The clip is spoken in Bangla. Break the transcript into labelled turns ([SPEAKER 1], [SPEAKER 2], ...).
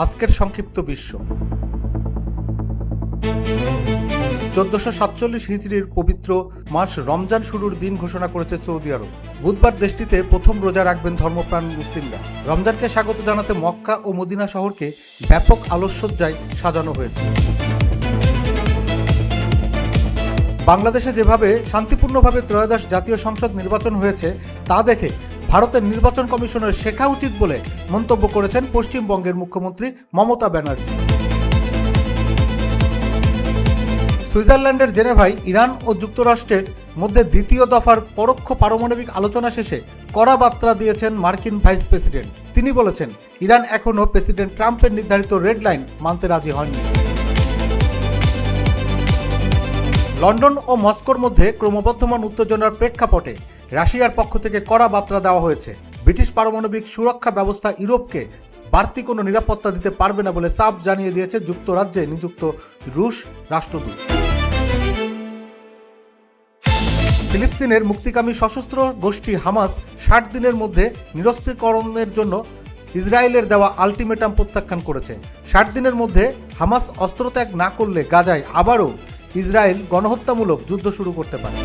[SPEAKER 1] আজকের সংক্ষিপ্ত বিশ্ব। 1447 হিজরির পবিত্র মাস রমজান শুরুর দিন ঘোষণা করেছে সৌদি আরব। বুধবার দেশটিতে প্রথম রোজা রাখবেন ধর্মপ্রাণ মুসলিমরা। রমজানকে স্বাগত জানাতে মক্কা ও মদিনা শহরকে ব্যাপক আলোকসজ্জায় সাজানো হয়েছে। বাংলাদেশে যেভাবে শান্তিপূর্ণভাবে ত্রয়োদশ জাতীয় সংসদ নির্বাচন হয়েছে তা দেখে ভারতের নির্বাচন কমিশনের শেখা উচিত বলে মন্তব্য করেছেন পশ্চিমবঙ্গের মুখ্যমন্ত্রী মমতা ব্যানার্জি। সুইজারল্যান্ডের জেনেভায় ইরান ও যুক্তরাষ্ট্রের মধ্যে দ্বিতীয় দফার পরোক্ষ পারমাণবিক আলোচনা শেষে কড়া বার্তা দিয়েছেন মার্কিন ভাইস প্রেসিডেন্ট। তিনি বলেছেন, ইরান এখনও প্রেসিডেন্ট ট্রাম্পের নির্ধারিত রেড লাইন মানতে রাজি হয়নি। লন্ডন ও মস্কোর মধ্যে ক্রমবর্ধমান উত্তেজনার প্রেক্ষাপটে রাশিয়ার পক্ষ থেকে কড়া বার্তা দেওয়া হয়েছে। ব্রিটিশ পারমাণবিক সুরক্ষা ব্যবস্থা ইউরোপকে বাড়তি কোনো নিরাপত্তা দিতে পারবে না বলে সাফ জানিয়ে দিয়েছে যুক্তরাজ্যে নিযুক্ত রুশ রাষ্ট্রদূত। ফিলিস্তিনের মুক্তিকামী সশস্ত্র গোষ্ঠী হামাস 60 দিনের মধ্যে নিরস্ত্রীকরণের জন্য ইসরায়েলের দেওয়া আলটিমেটাম প্রত্যাখ্যান করেছে। 60 দিনের মধ্যে হামাস অস্ত্রত্যাগ না করলে গাজায় আবারও ইসরায়েল গণহত্যামূলক যুদ্ধ শুরু করতে পারে।